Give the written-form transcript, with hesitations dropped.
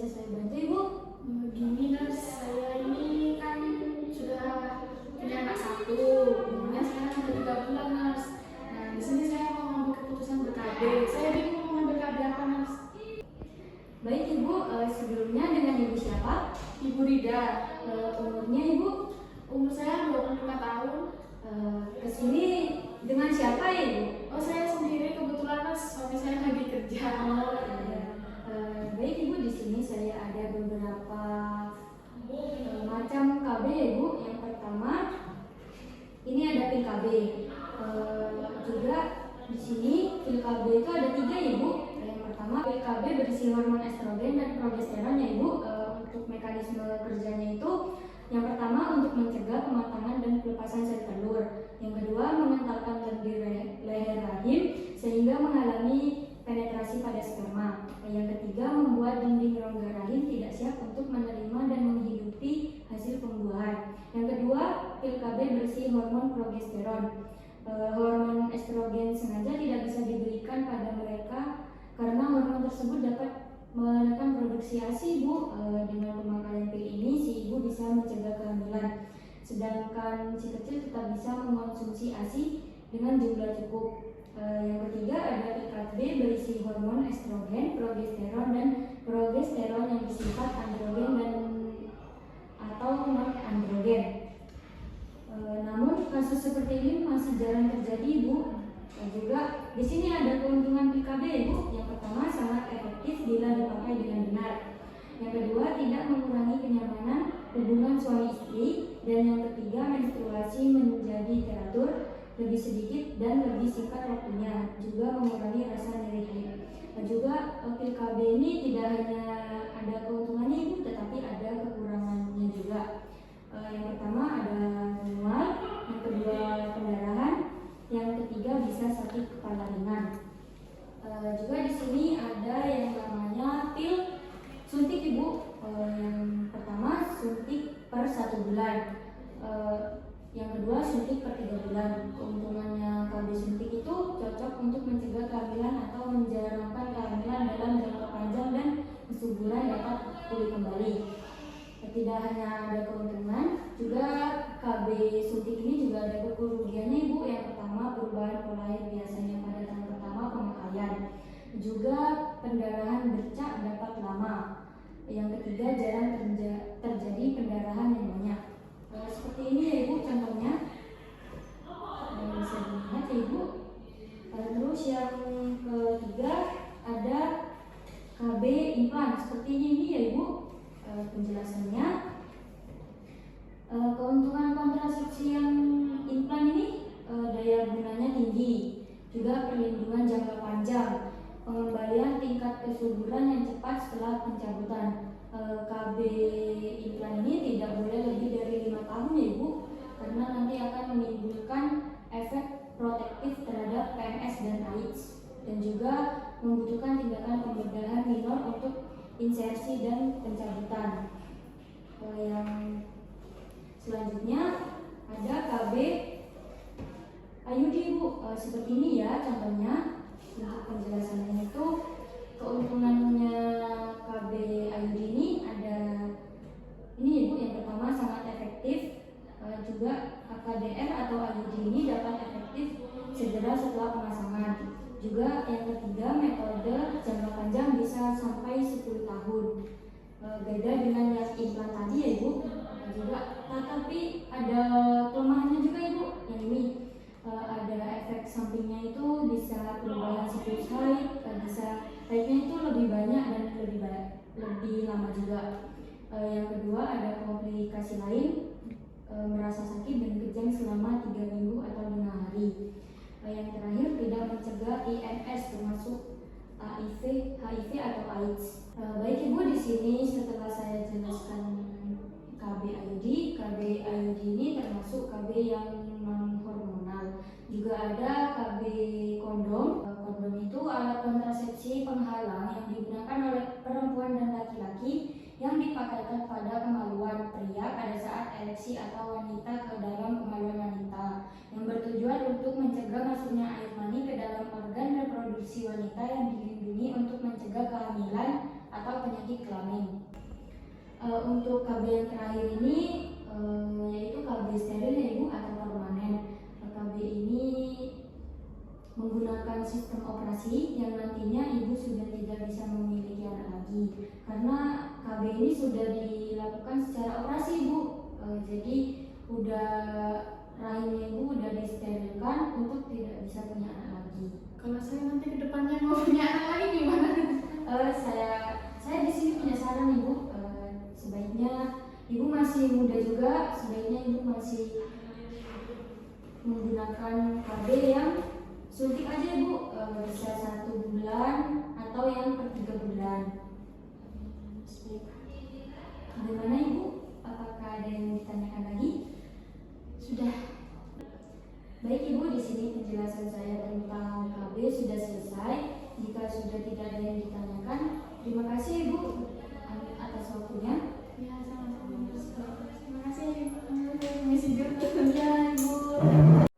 bisa saya bantu, Ibu? Gini Nurse, saya ini kan sudah punya anak satu, umurnya sekarang sudah 3 bulan Nurse. Nah di sini saya mau mengambil keputusan ber-KB. Saya bingung mau mengambil KB apa Nurse. Baik Ibu, sebelumnya dengan Ibu siapa? Ibu Rida, Umurnya Ibu? umur saya 25 tahun. Kesini dengan siapa ya Ibu? Oh saya sendiri kebetulan Nurse, suami saya lagi kerja. Baik Ibu, di sini saya ada beberapa macam KB ya Ibu. Yang pertama, ini ada pil KB. Juga di sini pil KB itu ada 3 ya Ibu. Yang pertama, pil KB berisi hormon estrogen dan progesteron ya Ibu. Untuk mekanisme kerjanya itu, yang pertama untuk mencegah pematangan dan pelepasan sel telur. Yang kedua, mengentalkan lendir leher rahim sehingga menghalangi penetrasi pada sperma. Yang ketiga, membuat dinding rongga rahim tidak siap untuk menerima dan menghidupi hasil pembuahan. Yang kedua, pil KB berisi hormon progesteron. Hormon estrogen sengaja tidak bisa diberikan pada mereka karena hormon tersebut dapat menekan produksi ASI, Bu. Dengan pemakaian pil ini, si ibu bisa mencegah kehamilan. Sedangkan si kecil tetap bisa mengonsumsi ASI dengan jumlah cukup. Yang ketiga ada pil KB berisi hormon estrogen, progesteron dan progesteron yang bersifat androgen dan atau non androgen. Namun kasus seperti ini masih jarang terjadi, Bu. Juga di sini ada keuntungan pil KB, Bu. Yang pertama, sangat efektif bila dipakai dengan benar. Yang kedua, tidak mengurangi kenyamanan hubungan suami istri. Dan yang ketiga, menstruasi menjadi teratur, lebih sedikit dan lebih singkat waktunya, juga mengurangi rasa nyeri haid. Juga pil KB ini tidak hanya ada keuntungannya Ibu, tetapi ada kekurangannya juga. Yang pertama ada mual, yang kedua pendarahan, yang ketiga bisa sakit kepala ringan. Juga di sini ada yang namanya pil suntik Ibu. Yang pertama suntik per 1 bulan. Yang kedua suntik per 3 bulan. Keuntungannya KB suntik itu cocok untuk mencegah kehamilan atau menjarangkan kehamilan dalam jangka panjang dan kesuburan dapat pulih kembali. Tidak hanya ada keuntungan, juga KB suntik ini juga ada kerugiannya Ibu. Yang pertama perubahan pola air biasanya pada tahun pertama pemakaian. Juga pendarahan bercak dapat lama. Yang ketiga jarang terjadi pendarahan yang banyak. Seperti ini ya Ibu contohnya, bisa dilihat ya Ibu. Terus yang ketiga ada KB implan. Seperti ini ya Ibu penjelasannya. Keuntungan kontrasepsi yang implan ini daya gunanya tinggi, juga perlindungan jangka panjang, pengembalian tingkat kesuburan yang cepat setelah pencabutan. KB implan ini tidak boleh lebih dari 5 tahun ya Ibu, karena nanti akan menimbulkan efek protektif terhadap PMS dan AIDS, dan juga membutuhkan tindakan pembedahan minor untuk insersi dan pencabutan. Yang selanjutnya ada KB IUD Ibu. Seperti ini ya contohnya. Untuk penjelasannya itu, keuntungannya KB IUD ini ada ini Ibu. Yang pertama sangat efektif. Juga KDR atau IUD ini dapat efektif segera setelah pemasangan. Juga yang ketiga metode jangka panjang bisa sampai 10 tahun. Beda dengan yang implan tadi ya Ibu. Juga tapi ada kelemahannya juga Ibu. Yang ini ada efek sampingnya itu bisa perubahan siklus haid, bisa haidnya itu lebih banyak dan lebih lama juga. Yang kedua ada komplikasi lain, merasa sakit dan kejang selama 3 minggu atau 5 hari. Yang terakhir tidak mencegah IMS termasuk HIV atau AIDS. Baik Ibu, di sini setelah saya jelaskan KB IUD ini termasuk KB yang non hormonal. Juga ada KB kondom. Kondom itu alat kontrasepsi penghalang yang digunakan oleh perempuan dan laki-laki yang dipakaikan pada kemaluan pria pada saat ereksi atau wanita ke dalam kemaluan wanita, yang bertujuan untuk mencegah masuknya air mani ke dalam organ reproduksi wanita yang dilindungi untuk mencegah kehamilan atau penyakit kelamin. Untuk KB yang terakhir ini yaitu KB steril ya Ibu atau permanen. KB ini menggunakan sistem operasi yang nantinya ibu sudah tidak bisa memiliki anak lagi karena KB ini sudah dilakukan secara operasi Ibu. Jadi udah rahimnya ibu udah disterilkan untuk tidak bisa punya anak lagi. Kalau saya nanti ke depannya mau punya anak lagi gimana? Saya di sini punya saran Ibu. Sebaiknya ibu masih muda juga, sebaiknya ibu masih menggunakan KB yang suntik aja Ibu, bisa 1 bulan atau yang per 3 bulan. Bagaimana Ibu? Apakah ada yang ditanyakan lagi? Sudah. Baik Ibu, di sini penjelasan saya tentang KB sudah selesai. Jika sudah tidak ada yang ditanyakan, terima kasih Ibu atas waktunya. Ya, sama-sama. Terima kasih Ibu. Terima kasih juga. Ya Ibu.